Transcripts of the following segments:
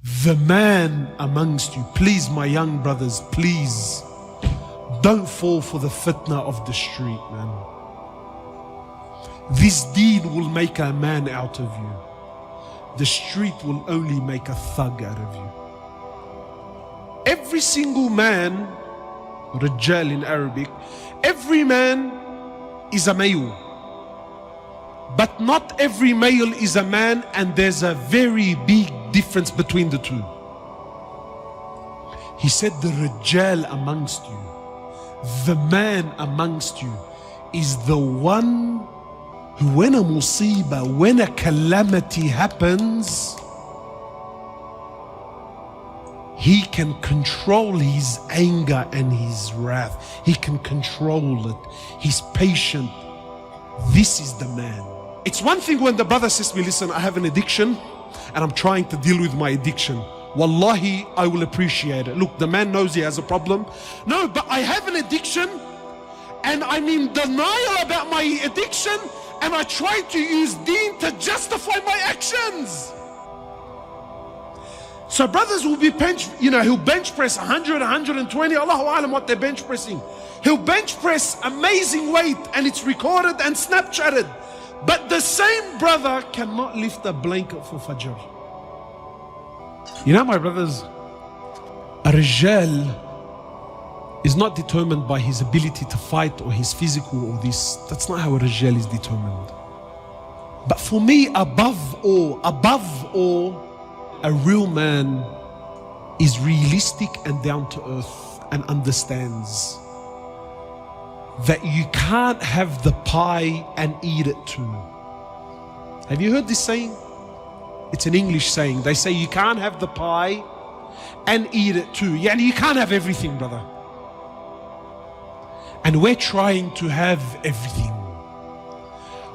The man amongst you, please my young brothers, please don't fall for the fitna of the street, man. This deed will make a man out of you. The street will only make a thug out of you. Every single man, Rajal in Arabic, every man is a male. But not every male is a man, and there's a very big difference between the two. He said the Rajal amongst you, the man amongst you, is the one who, when a musibah, when a calamity happens, he can control his anger and his wrath. He can control it. He's patient. This is the man. It's one thing when the brother says to me, listen, I have an addiction and I'm trying to deal with my addiction. Wallahi, I will appreciate it. Look, the man knows he has a problem. No, but I have an addiction and I'm in denial about my addiction, and I try to use deen to justify my actions. So brothers will be he'll bench press 100, 120, Allahu Alam what they're bench pressing. He'll bench press amazing weight and it's recorded and Snapchatted. But the same brother cannot lift a blanket for Fajr. You know, my brothers, a Rijal is not determined by his ability to fight or his physical or this. That's not how a Rijal is determined. But for me, above all, a real man is realistic and down to earth and understands that you can't have the pie and eat it too. Have you heard this saying? It's an English saying. They say you can't have the pie and eat it too. Yeah, you can't have everything, brother. And we're trying to have everything.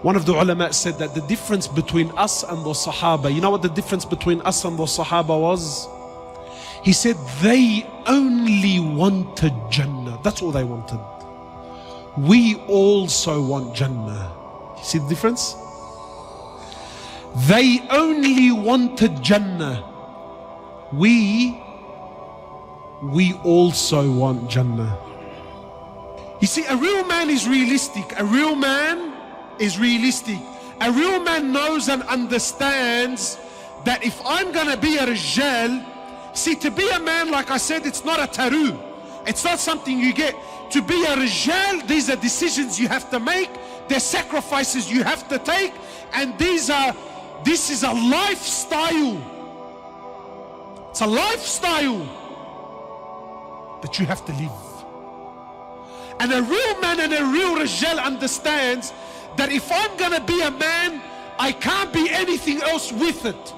One of the ulama said that the difference between us and the Sahaba, you know what the difference between us and the Sahaba was? He said they only wanted Jannah. That's all they wanted. We also want Jannah. You see the difference? They only wanted Jannah. We also want Jannah. You see, a real man is realistic. A real man is realistic. A real man knows and understands that if I'm gonna be a Rijal, see, to be a man, like I said, it's not a taru. It's not something you get. To be a Rijal, these are decisions you have to make. They're sacrifices you have to take. And this is a lifestyle. It's a lifestyle that you have to live. And a real man and a real Rijal understands that if I'm gonna be a man, I can't be anything else with it.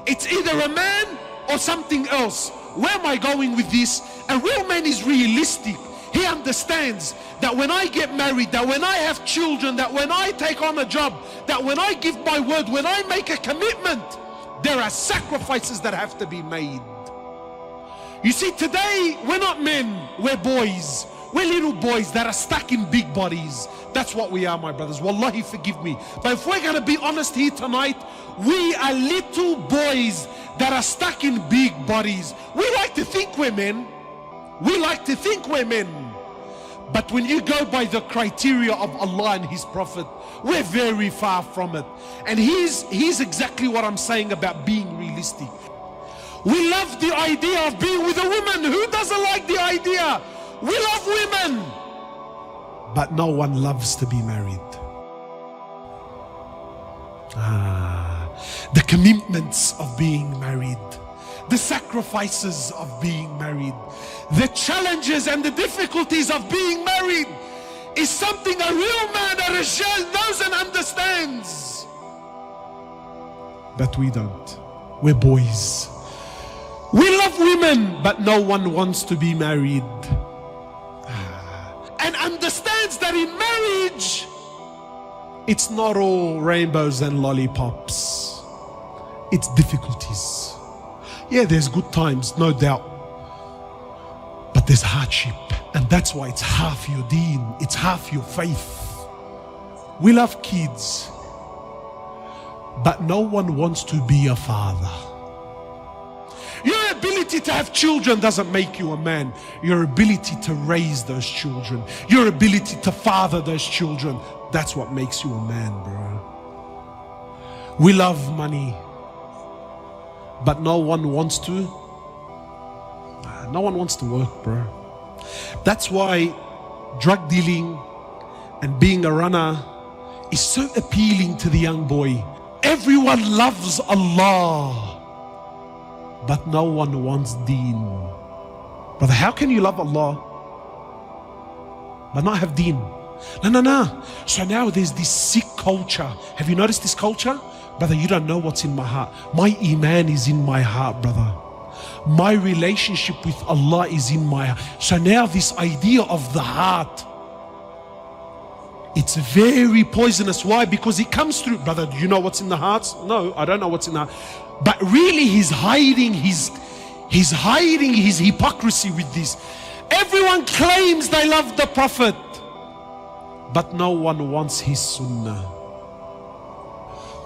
It's either a man or something else. Where am I going with this? A real man is realistic. He understands that when I get married, that when I have children, that when I take on a job, that when I give my word, when I make a commitment, there are sacrifices that have to be made. You see, today we're not men, we're boys. We're little boys that are stuck in big bodies. That's what we are, my brothers. Wallahi, forgive me. But if we're going to be honest here tonight, we are little boys that are stuck in big bodies. We like to think we're men. We like to think we're men. But when you go by the criteria of Allah and His Prophet, we're very far from it. And he's exactly what I'm saying about being realistic. We love the idea of being with a woman. Who doesn't like the idea? We love women, but no one loves to be married. The commitments of being married, the sacrifices of being married, the challenges and the difficulties of being married is something a real man, a Rijal, knows and understands. But we don't. We're boys. We love women, but no one wants to be married. And understands that in marriage, it's not all rainbows and lollipops. It's difficulties. Yeah, there's good times, no doubt. But there's hardship. And that's why it's half your deen. It's half your faith. We love kids, but no one wants to be a father. Your ability to have children doesn't make you a man. Your ability to raise those children, your ability to father those children, that's what makes you a man, bro. We love money, but no one wants to. No one wants to work, bro. That's why drug dealing and being a runner is so appealing to the young boy. Everyone loves Allah, but no one wants deen. Brother, how can you love Allah but not have deen? No. So now there's this sick culture. Have you noticed this culture? Brother, you don't know what's in my heart. My iman is in my heart, brother. My relationship with Allah is in my heart. So now this idea of the heart, it's very poisonous. Why? Because it comes through. Brother, do you know what's in the hearts? No, I don't know what's in the heart. But really he's hiding his hypocrisy with this. Everyone claims they love the Prophet, but no one wants his sunnah.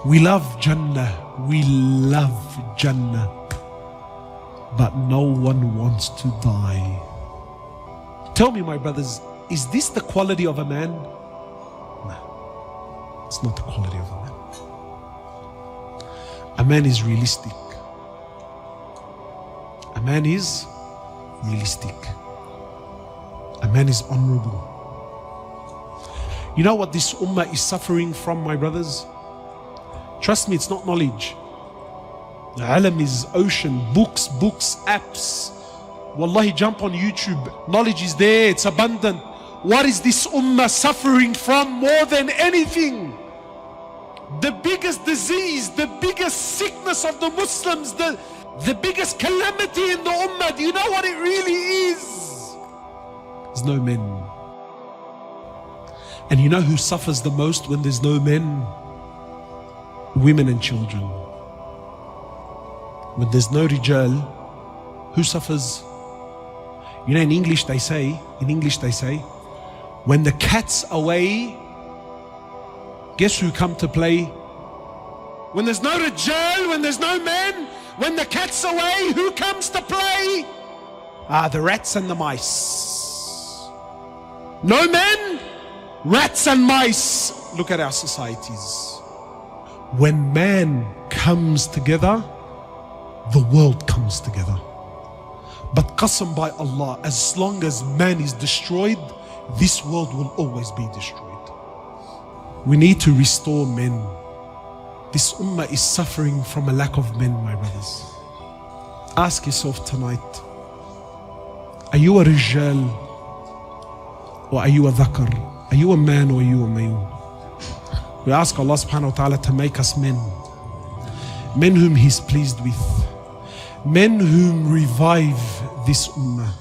We love Jannah, but no one wants to die. Tell me, my brothers, is this the quality of a man? No, it's not the quality of a man. A man is realistic. A man is realistic. A man is honorable. You know what this ummah is suffering from, my brothers? Trust me, it's not knowledge. The alam is ocean, books, apps. Wallahi, jump on YouTube. Knowledge is there, it's abundant. What is this ummah suffering from more than anything? The biggest disease, the biggest sickness of the Muslims, the biggest calamity in the ummah. Do you know what it really is? There's no men. And you know who suffers the most when there's no men? Women and children. When there's no rijal, who suffers? You know, in English they say, when the cat's away, guess who come to play? When there's no rijal, when there's no men, when the cat's away, who comes to play? The rats and the mice. No men, rats and mice. Look at our societies. When man comes together, the world comes together. But qasam by Allah, as long as man is destroyed, this world will always be destroyed. We need to restore men. This ummah is suffering from a lack of men, my brothers. Ask yourself tonight, are you a rijal or are you a dhakar? Are you a man or are you a male? We ask Allah subhanahu wa ta'ala to make us men. Men whom He's pleased with. Men whom revive this ummah.